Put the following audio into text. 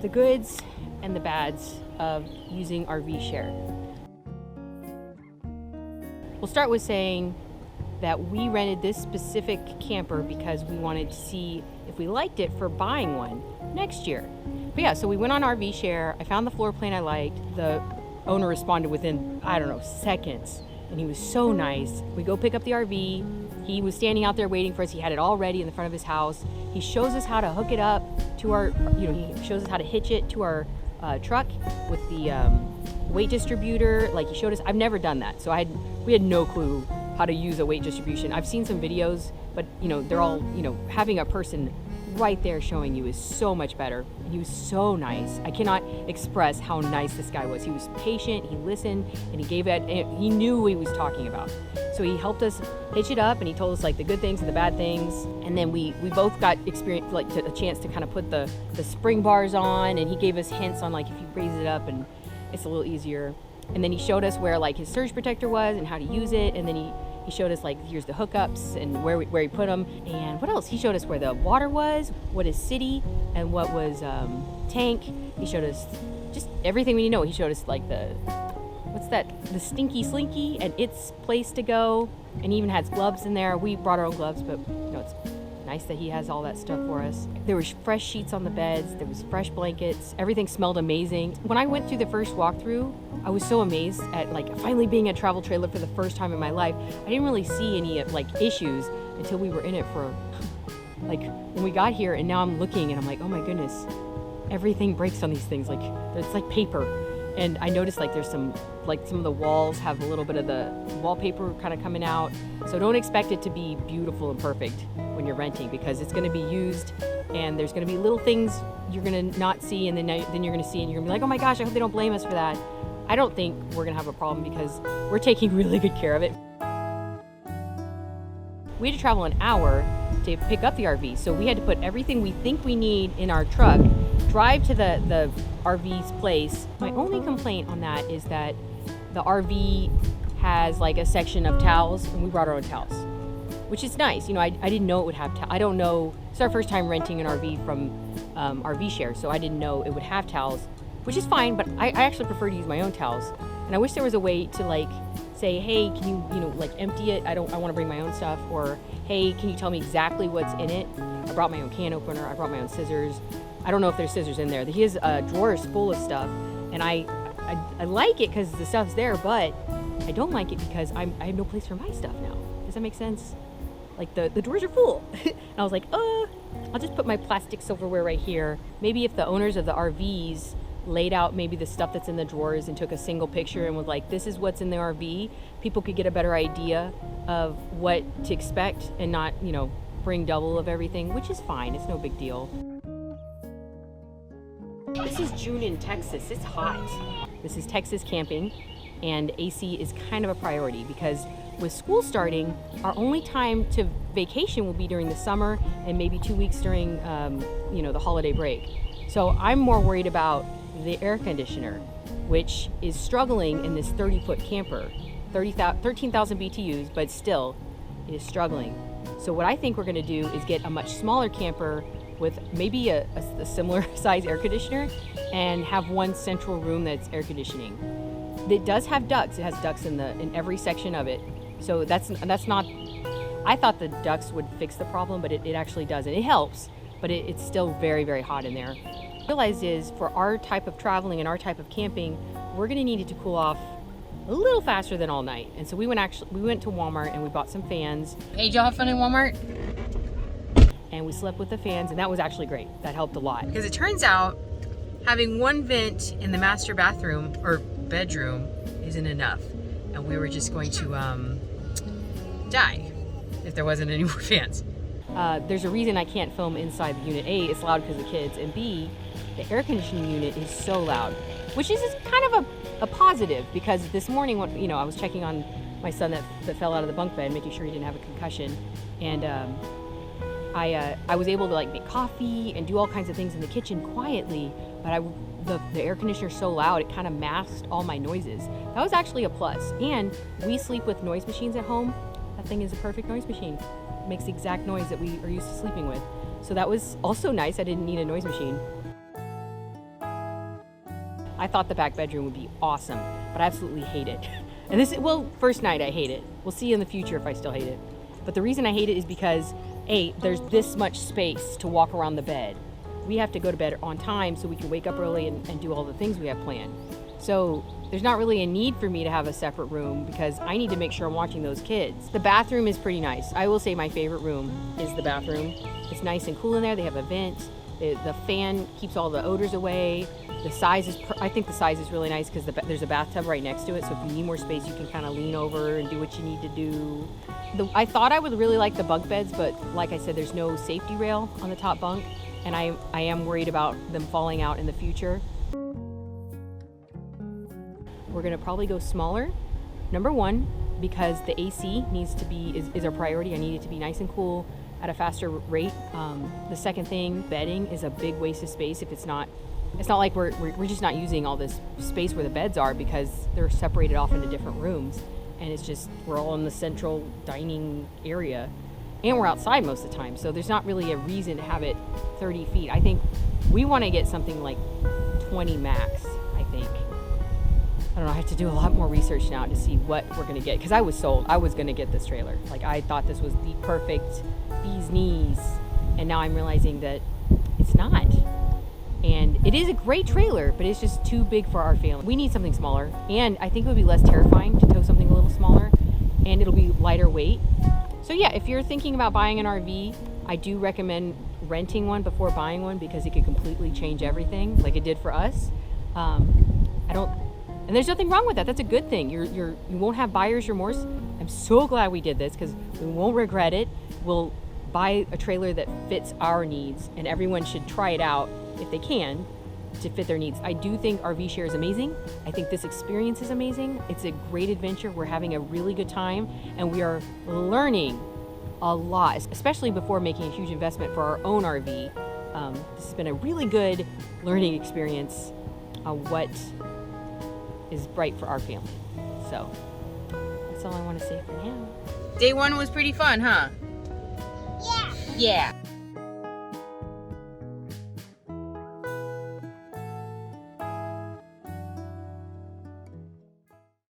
The goods and the bads of using RV share. We'll start with saying that we rented this specific camper because we wanted to see if we liked it for buying one next year. But yeah, so we went on RV share. I found the floor plan I liked. The owner responded within, I don't know, seconds. And he was so nice. We go pick up the RV. He was standing out there waiting for us. He had it all ready in the front of his house. He shows us how to hook it up to our, he shows us how to hitch it to our truck with the weight distributor. Like he showed us, I've never done that. So we had no clue how to use a weight distribution. I've seen some videos, but they're all, having a person right there showing you is so much better. And he was so nice. I cannot express how nice this guy was. He was patient, he listened, and he knew what he was talking about. So he helped us hitch it up, and he told us like the good things and the bad things. And then we both got experience, like a chance to kind of put the spring bars on, and he gave us hints on like if you raise it up and it's a little easier. And then he showed us where like his surge protector was and how to use it. And then he showed us like here's the hookups and where he put them. And what else? He showed us where the water was, what is city, and what was tank. He showed us just everything we need to know. He showed us like the Stinky Slinky and its place to go. And he even has gloves in there. We brought our own gloves, but it's nice that he has all that stuff for us. There was fresh sheets on the beds. There was fresh blankets. Everything smelled amazing. When I went through the first walkthrough, I was so amazed at like finally being a travel trailer for the first time in my life. I didn't really see any like issues until we were in it for like when we got here, and now I'm looking and I'm like, oh my goodness, everything breaks on these things. Like it's like paper. And I noticed like there's some of the walls have a little bit of the wallpaper kind of coming out. So don't expect it to be beautiful and perfect when you're renting, because it's going to be used and there's going to be little things you're going to not see, and then you're going to see and you're going to be like, oh my gosh, I hope they don't blame us for that. I don't think we're going to have a problem because we're taking really good care of it. We had to travel an hour to pick up the RV, so we had to put everything we think we need in our truck, drive to the RV's place. My only complaint on that is that the RV has like a section of towels, and we brought our own towels, which is nice. I didn't know it would have I don't know. It's our first time renting an RV from RV Share, so I didn't know it would have towels, which is fine, but I actually prefer to use my own towels. And I wish there was a way to like say, hey, can you like empty it? I want to bring my own stuff. Or hey, can you tell me exactly what's in it? I brought my own can opener. I brought my own scissors. I don't know if there's scissors in there. He has drawers full of stuff, and I like it because the stuff's there, but I don't like it because I have no place for my stuff now. Does that make sense? Like the drawers are full. And I was like, I'll just put my plastic silverware right here. Maybe if the owners of the RVs laid out maybe the stuff that's in the drawers and took a single picture and was like, this is what's in the RV, people could get a better idea of what to expect and not, bring double of everything, which is fine. It's no big deal. This is June in Texas. It's hot. This is Texas camping, and AC is kind of a priority because with school starting, our only time to vacation will be during the summer and maybe 2 weeks during, the holiday break. So I'm more worried about the air conditioner, which is struggling in this 30-foot camper, 13,000 BTUs, but still it is struggling. So what I think we're going to do is get a much smaller camper with maybe a similar size air conditioner and have one central room that's air conditioning. It does have ducts. It has ducts in every section of it. So that's not, I thought the ducts would fix the problem, but it actually doesn't. It helps, but it's still very, very hot in there. What I realized is for our type of traveling and our type of camping, we're going to need it to cool off a little faster than all night. And so we went to Walmart and we bought some fans. Hey, did y'all have fun in Walmart? And we slept with the fans, and that was actually great. That helped a lot. Because it turns out having one vent in the master bathroom or bedroom isn't enough. And we were just going to die if there wasn't any more fans. There's a reason I can't film inside the unit. A, it's loud because of the kids, and B, the air conditioning unit is so loud, which is kind of a positive, because this morning when I was checking on my son that fell out of the bunk bed, making sure he didn't have a concussion, and I was able to like make coffee and do all kinds of things in the kitchen quietly, but the air conditioner's so loud it kind of masked all my noises. That was actually a plus. And we sleep with noise machines at home. That thing is a perfect noise machine. It makes the exact noise that we are used to sleeping with. So that was also nice. I didn't need a noise machine. I thought the back bedroom would be awesome, but I absolutely hate it. And this, well, first night I hate it. We'll see in the future if I still hate it. But the reason I hate it is because, A, there's this much space to walk around the bed. We have to go to bed on time so we can wake up early and do all the things we have planned. So there's not really a need for me to have a separate room because I need to make sure I'm watching those kids. The bathroom is pretty nice. I will say my favorite room is the bathroom. It's nice and cool in there. They have a vent. The fan keeps all the odors away. The size is, I think the size is really nice because there's a bathtub right next to it. So if you need more space, you can kind of lean over and do what you need to do. I thought I would really like the bunk beds, but like I said, there's no safety rail on the top bunk. And I am worried about them falling out in the future. We're gonna probably go smaller. Number one, because the AC needs to be, is our priority. I need it to be nice and cool at a faster rate. The second thing, bedding is a big waste of space if it's not like we're just not using all this space where the beds are because they're separated off into different rooms. And it's just, we're all in the central dining area. And we're outside most of the time, so there's not really a reason to have it 30 feet. I think we want to get something like 20 max, I think. I don't know, I have to do a lot more research now to see what we're going to get, because I was sold. I was going to get this trailer. Like, I thought this was the perfect bee's knees, and now I'm realizing that it's not. And it is a great trailer, but it's just too big for our family. We need something smaller, and I think it would be less terrifying to tow something a little smaller, and it'll be lighter weight. So yeah, if you're thinking about buying an RV, I do recommend renting one before buying one because it could completely change everything like it did for us. And there's nothing wrong with that. That's a good thing. You won't have buyer's remorse. I'm so glad we did this because we won't regret it. We'll buy a trailer that fits our needs, and everyone should try it out if they can to fit their needs. I do think RV share is amazing. I think this experience is amazing. It's a great adventure. We're having a really good time, and we are learning a lot, especially before making a huge investment for our own RV. This has been a really good learning experience on what is right for our family. So that's all I want to say for now. Day one was pretty fun, huh? Yeah. Yeah.